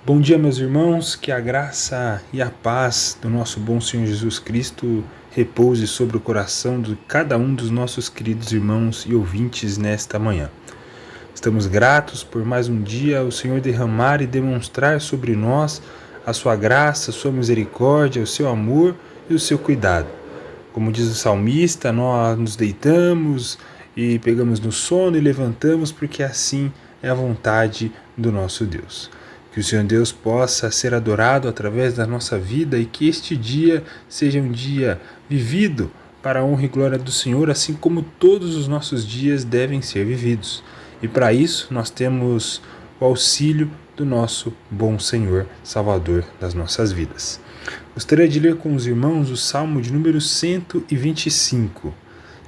Bom dia, meus irmãos, que a graça e a paz do nosso bom Senhor Jesus Cristo repouse sobre o coração de cada um dos nossos queridos irmãos e ouvintes nesta manhã. Estamos gratos por mais um dia o Senhor derramar e demonstrar sobre nós a sua graça, a sua misericórdia, o seu amor e o seu cuidado. Como diz o salmista, nós nos deitamos e pegamos no sono e levantamos porque assim é a vontade do nosso Deus. Que o Senhor Deus possa ser adorado através da nossa vida e que este dia seja um dia vivido para a honra e glória do Senhor, assim como todos os nossos dias devem ser vividos. E para isso nós temos o auxílio do nosso bom Senhor, Salvador das nossas vidas. Gostaria de ler com os irmãos o Salmo de número 125.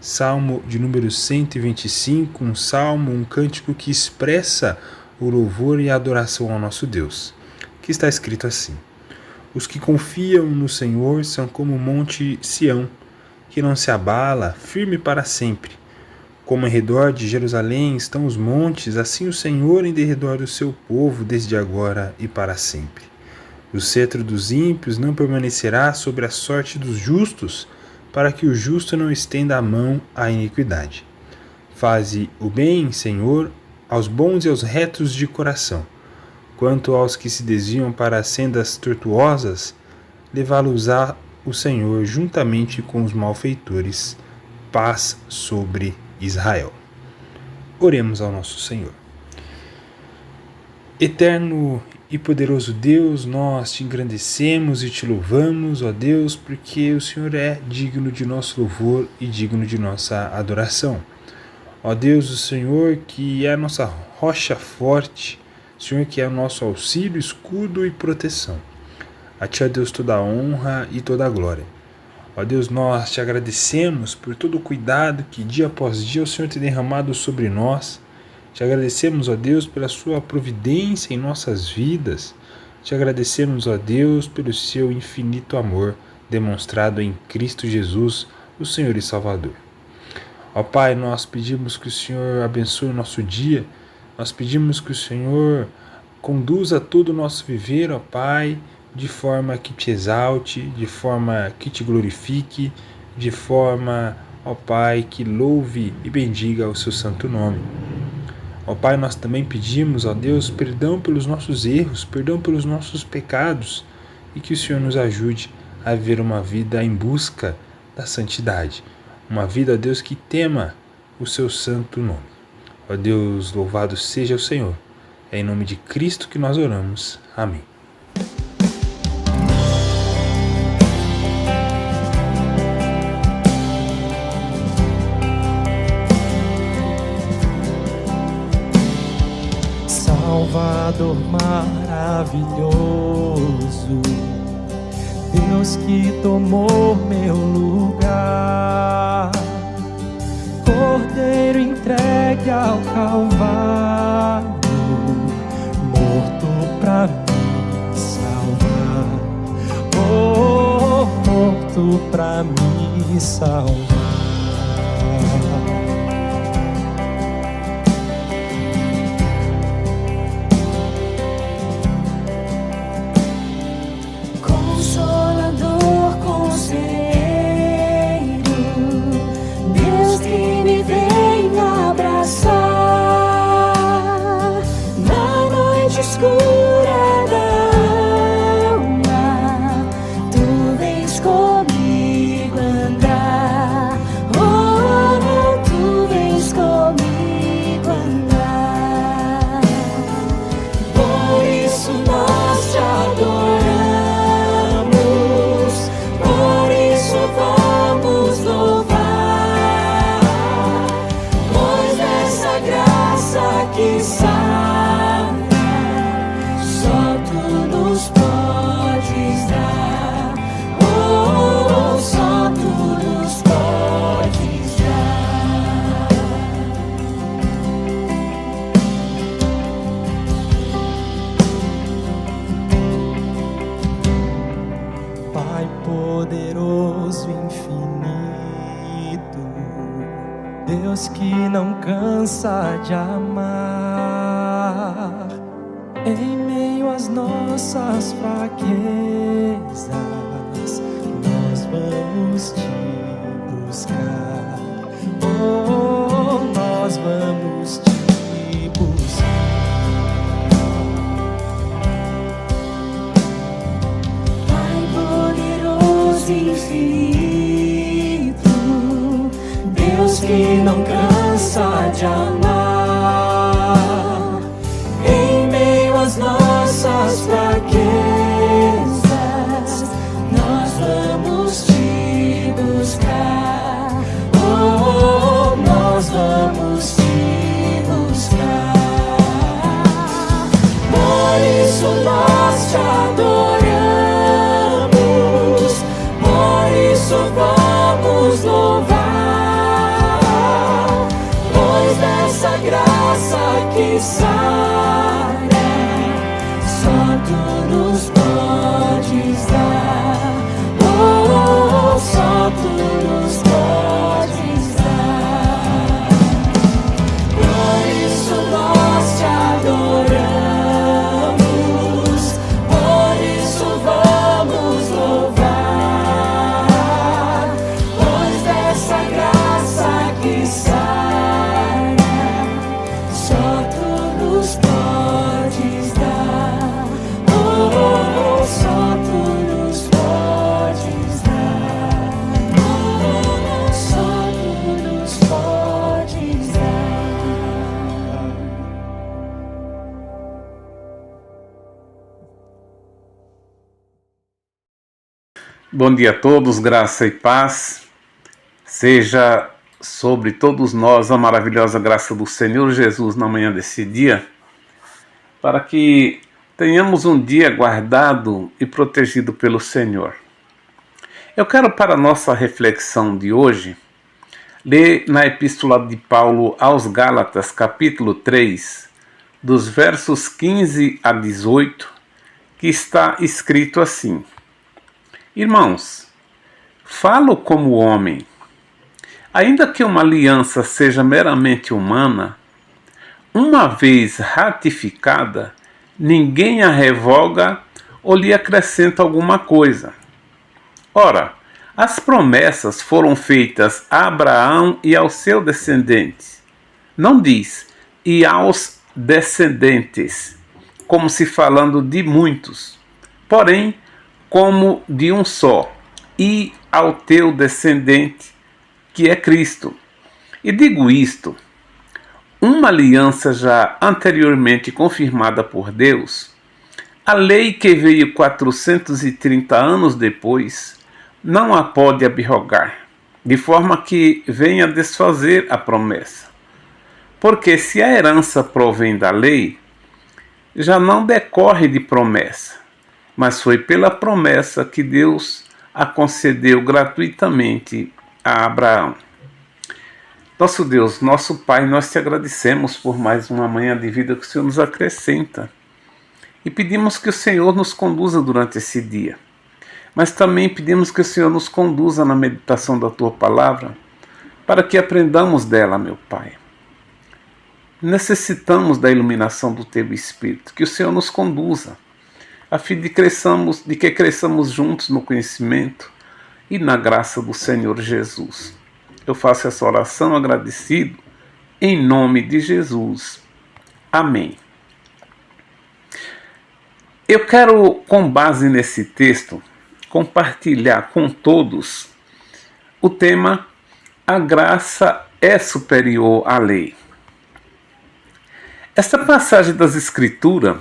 Salmo de número 125, um salmo, um cântico que expressa o louvor e a adoração ao nosso Deus, que está escrito assim: Os que confiam no Senhor são como o monte Sião, que não se abala, firme para sempre. Como em redor de Jerusalém estão os montes, assim o Senhor em derredor do seu povo, desde agora e para sempre. O cetro dos ímpios não permanecerá sobre a sorte dos justos, para que o justo não estenda a mão à iniquidade. Faze o bem, Senhor, aos bons e aos retos de coração. Quanto aos que se desviam para as sendas tortuosas, levá-los-á o Senhor juntamente com os malfeitores. Paz sobre Israel. Oremos ao nosso Senhor. Eterno e poderoso Deus, nós te engrandecemos e te louvamos, ó Deus, porque o Senhor é digno de nosso louvor e digno de nossa adoração. Ó Deus, o Senhor que é a nossa rocha forte, o Senhor que é o nosso auxílio, escudo e proteção. A Ti, ó Deus, toda a honra e toda a glória. Ó Deus, nós te agradecemos por todo o cuidado que dia após dia o Senhor tem derramado sobre nós. Te agradecemos, ó Deus, pela sua providência em nossas vidas. Te agradecemos, ó Deus, pelo seu infinito amor demonstrado em Cristo Jesus, o Senhor e Salvador. Ó Pai, nós pedimos que o Senhor abençoe o nosso dia, nós pedimos que o Senhor conduza todo o nosso viver, ó Pai, de forma que te exalte, de forma que te glorifique, de forma, ó Pai, que louve e bendiga o seu santo nome. Ó Pai, nós também pedimos, ó Deus, perdão pelos nossos erros, perdão pelos nossos pecados, e que o Senhor nos ajude a viver uma vida em busca da santidade. Uma vida, ó Deus, que tema o seu santo nome. Ó Deus, louvado seja o Senhor. É em nome de Cristo que nós oramos. Amém. Salvador maravilhoso, Deus que tomou meu lugar, Cordeiro entregue ao Calvário, morto pra me salvar, oh, morto pra me salvar. Escura da alma, tu vens comigo andar. Oh, não Deus que não cansa de amar. Em meio às nossas fraquezas, nós vamos te buscar. Oh, nós vamos te buscar. Pai poderoso e infinito, Deus que não cansa de amar. Em meio às nossas fraquezas, nós vamos te buscar. Oh, nós vamos te buscar. Por isso nós te adoramos, por isso vamos louvar, pois dessa graça que sara, só tu nos podes dar. Oh, só tu nos podes dar. Por isso nós te adoramos, por isso vamos louvar, pois dessa graça que sara, só tu nos podes dar. Oh, só tu nos podes dar. Oh, só tu nos podes dar. Bom dia a todos, graça e paz seja sobre todos nós a maravilhosa graça do Senhor Jesus na manhã desse dia, para que tenhamos um dia guardado e protegido pelo Senhor. Eu quero, para a nossa reflexão de hoje, ler na Epístola de Paulo aos Gálatas, capítulo 3, dos versos 15 a 18, que está escrito assim: Irmãos, falo como homem. Ainda que uma aliança seja meramente humana, uma vez ratificada, ninguém a revoga ou lhe acrescenta alguma coisa. Ora, as promessas foram feitas a Abraão e ao seu descendente. Não diz, e aos descendentes, como se falando de muitos, porém, como de um só, e ao teu descendente, que é Cristo. E digo isto, uma aliança já anteriormente confirmada por Deus, a lei que veio 430 anos depois, não a pode abrogar, de forma que venha desfazer a promessa. Porque se a herança provém da lei, já não decorre de promessa, mas foi pela promessa que Deus a concedeu gratuitamente a Abraão. Nosso Deus, nosso Pai, nós te agradecemos por mais uma manhã de vida que o Senhor nos acrescenta. E pedimos que o Senhor nos conduza durante esse dia. Mas também pedimos que o Senhor nos conduza na meditação da Tua Palavra, para que aprendamos dela, meu Pai. Necessitamos da iluminação do Teu Espírito, que o Senhor nos conduza, a fim de que cresçamos juntos no conhecimento e na graça do Senhor Jesus. Eu faço essa oração agradecido em nome de Jesus. Amém. Eu quero, com base nesse texto, compartilhar com todos o tema A graça é superior à lei. Esta passagem das Escrituras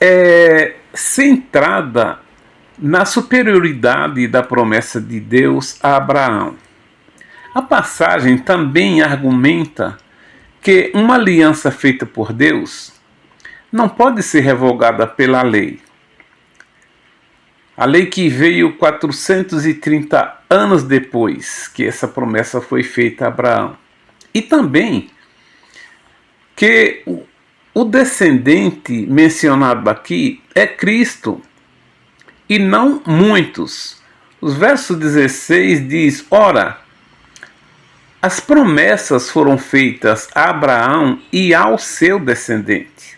é centrada na superioridade da promessa de Deus a Abraão. A passagem também argumenta que uma aliança feita por Deus não pode ser revogada pela lei. A lei que veio 430 anos depois que essa promessa foi feita a Abraão. E também que o descendente mencionado aqui é Cristo e não muitos. Os versos 16 diz: Ora, as promessas foram feitas a Abraão e ao seu descendente.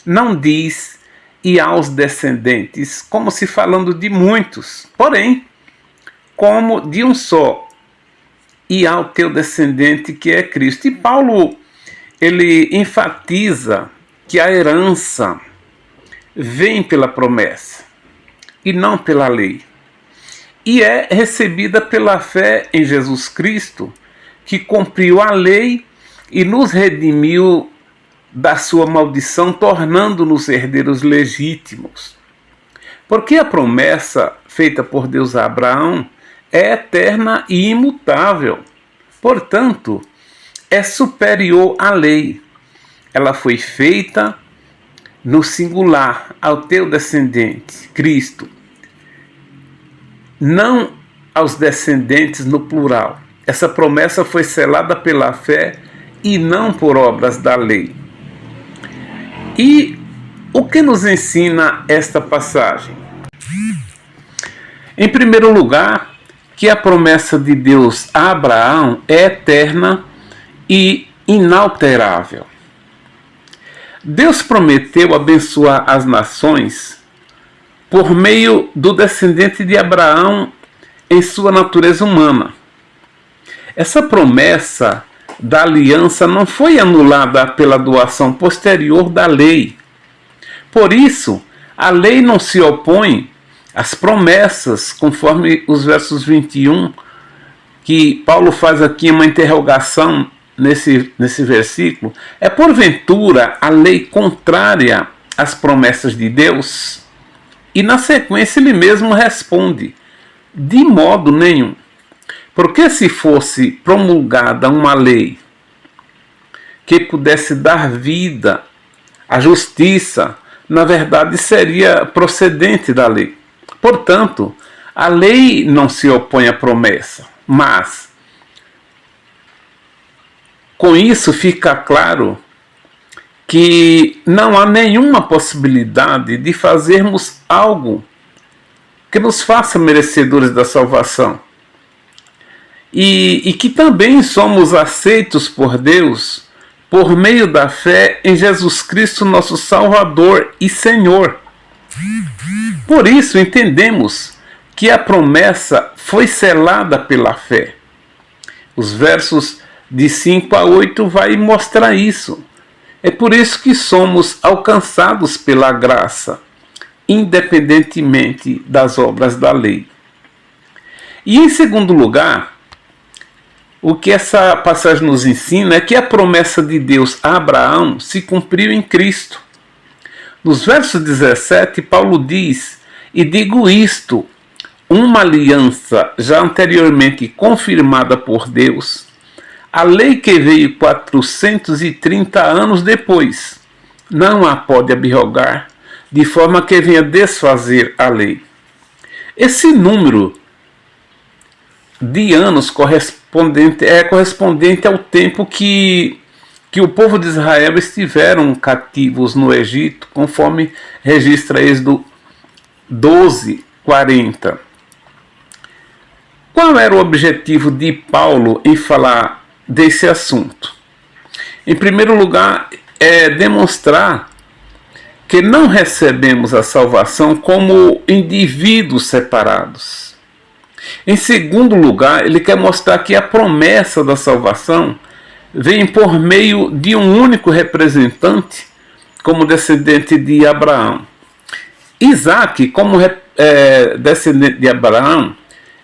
Não diz e aos descendentes, como se falando de muitos, porém, como de um só, e ao teu descendente que é Cristo. E Paulo, ele enfatiza que a herança vem pela promessa e não pela lei. E é recebida pela fé em Jesus Cristo, que cumpriu a lei e nos redimiu da sua maldição, tornando-nos herdeiros legítimos. Porque a promessa feita por Deus a Abraão é eterna e imutável. Portanto, é superior à lei. Ela foi feita no singular, ao teu descendente, Cristo. Não aos descendentes no plural. Essa promessa foi selada pela fé e não por obras da lei. E o que nos ensina esta passagem? Em primeiro lugar, que a promessa de Deus a Abraão é eterna e inalterável. Deus prometeu abençoar as nações por meio do descendente de Abraão em sua natureza humana. Essa promessa da aliança não foi anulada pela doação posterior da lei. Por isso, a lei não se opõe às promessas, conforme os versos 21, que Paulo faz aqui uma interrogação nesse versículo. É porventura a lei contrária às promessas de Deus? E na sequência ele mesmo responde: de modo nenhum. Porque se fosse promulgada uma lei que pudesse dar vida à justiça, na verdade seria procedente da lei. Portanto, a lei não se opõe à promessa, mas com isso fica claro que não há nenhuma possibilidade de fazermos algo que nos faça merecedores da salvação. E que também somos aceitos por Deus por meio da fé em Jesus Cristo, nosso Salvador e Senhor. Por isso entendemos que a promessa foi selada pela fé. Os versos de 5 a 8 vai mostrar isso. É por isso que somos alcançados pela graça, independentemente das obras da lei. E em segundo lugar, o que essa passagem nos ensina é que a promessa de Deus a Abraão se cumpriu em Cristo. Nos versos 17, Paulo diz: e digo isto, uma aliança já anteriormente confirmada por Deus, a lei que veio 430 anos depois, não a pode abrogar, de forma que venha desfazer a lei. Esse número de anos correspondente ao tempo que o povo de Israel estiveram cativos no Egito, conforme registra Êxodo 12:40. Qual era o objetivo de Paulo em falar desse assunto? Em primeiro lugar, é demonstrar que não recebemos a salvação como indivíduos separados. Em segundo lugar, ele quer mostrar que a promessa da salvação vem por meio de um único representante, como descendente de Abraão. Isaac, como descendente de Abraão,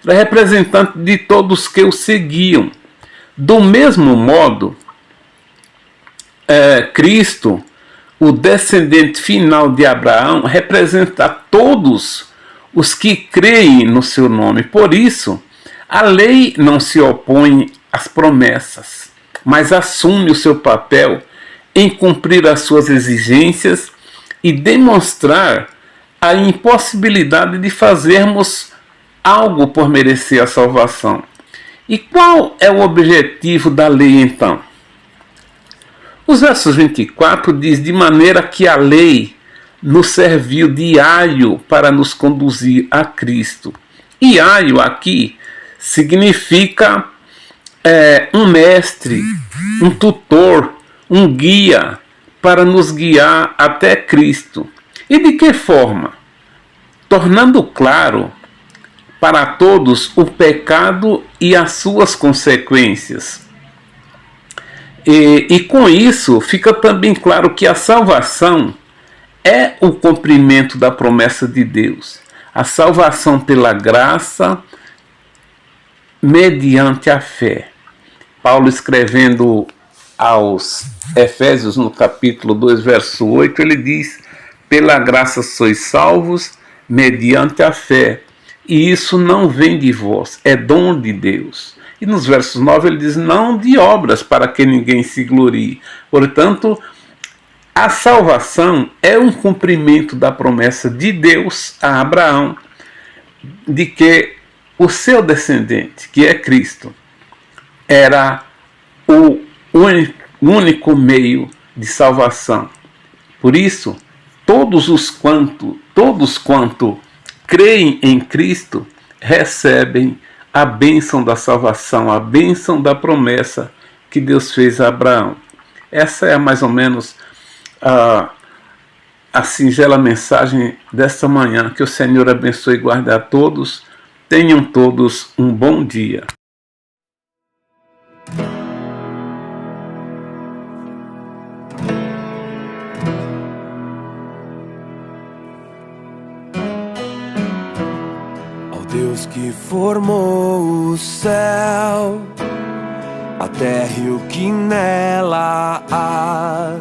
era representante de todos que o seguiam. Do mesmo modo, Cristo, o descendente final de Abraão, representa todos os que creem no seu nome. Por isso, a lei não se opõe às promessas, mas assume o seu papel em cumprir as suas exigências e demonstrar a impossibilidade de fazermos algo por merecer a salvação. E qual é o objetivo da lei então? Os versos 24 diz: de maneira que a lei nos serviu de aio para nos conduzir a Cristo. E aio aqui significa um mestre, um tutor, um guia para nos guiar até Cristo. E de que forma? Tornando claro para todos o pecado e as suas consequências. E com isso fica também claro que a salvação é o cumprimento da promessa de Deus. A salvação pela graça mediante a fé. Paulo, escrevendo aos Efésios, no capítulo 2, verso 8, ele diz: pela graça sois salvos mediante a fé, e isso não vem de vós, é dom de Deus. E nos versos 9 ele diz: não de obras, para que ninguém se glorie. Portanto, a salvação é um cumprimento da promessa de Deus a Abraão, de que o seu descendente, que é Cristo, era o único meio de salvação. Por isso, todos quanto creem em Cristo recebem a bênção da salvação, a bênção da promessa que Deus fez a Abraão. Essa é mais ou menos a singela mensagem desta manhã. Que o Senhor abençoe e guarde a todos. Tenham todos um bom dia. Ao Deus que formou o céu, a terra e o que nela há,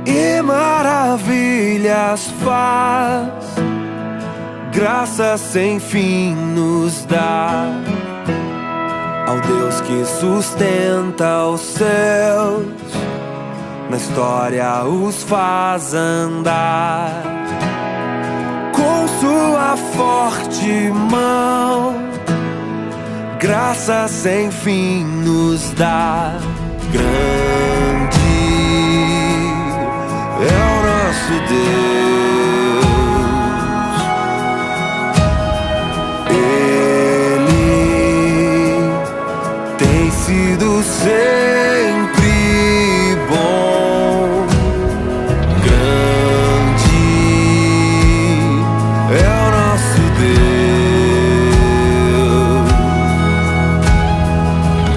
e maravilhas faz, graça sem fim nos dá. Ao Deus que sustenta os céus, na história os faz andar, com sua forte mão, graça sem fim nos dá. Grande é o nosso Deus, Ele tem sido sempre bom. Grande é o nosso Deus,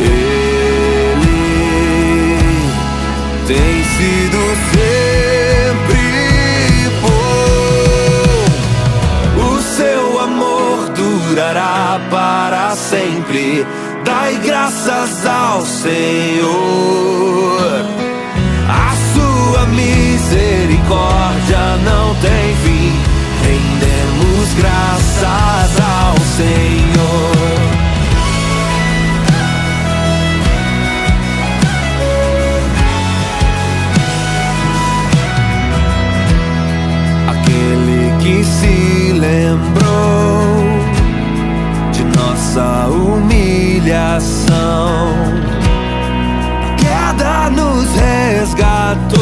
Ele tem sido sempre bom. O seu amor durará para sempre. Dai graças ao Senhor, a sua misericórdia não tem fim. Rendemos graças ao Senhor. Aquele que se lembrou de nossa humilhação, a queda nos resgatou,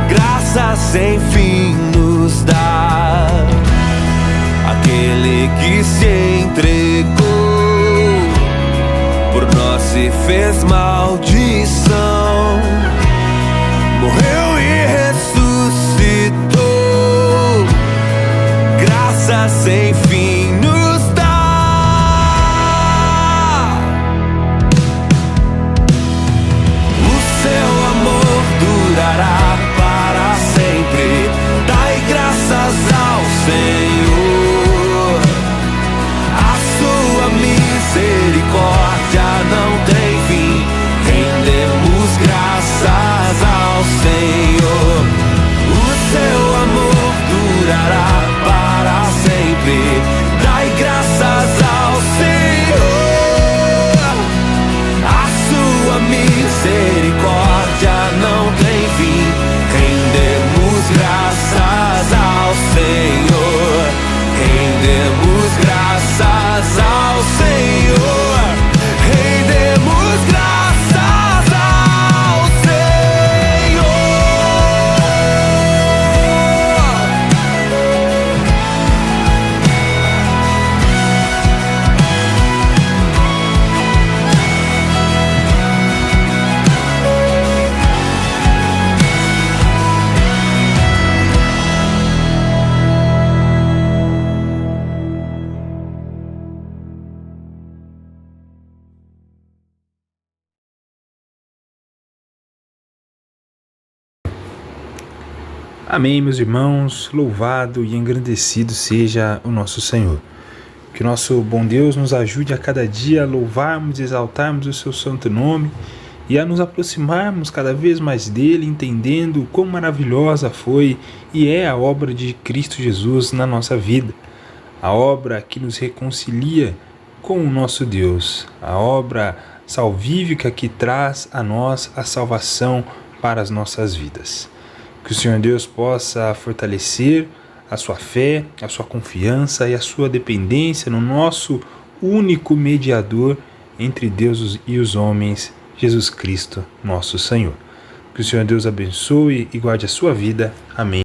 graça sem fim nos dá. Aquele que se entregou por nós se fez maldição, morreu e ressuscitou, graça sem fim nos dá. O seu amor durará para sempre. Dai graças ao Senhor, a sua misericórdia não tem fim. Rendemos graças ao Senhor. Amém, meus irmãos. Louvado e engrandecido seja o nosso Senhor. Que o nosso bom Deus nos ajude a cada dia a louvarmos e exaltarmos o seu santo nome e a nos aproximarmos cada vez mais dele, entendendo quão maravilhosa foi e é a obra de Cristo Jesus na nossa vida. A obra que nos reconcilia com o nosso Deus, a obra salvífica que traz a nós a salvação para as nossas vidas. Que o Senhor Deus possa fortalecer a sua fé, a sua confiança e a sua dependência no nosso único mediador entre Deus e os homens, Jesus Cristo, nosso Senhor. Que o Senhor Deus abençoe e guarde a sua vida. Amém.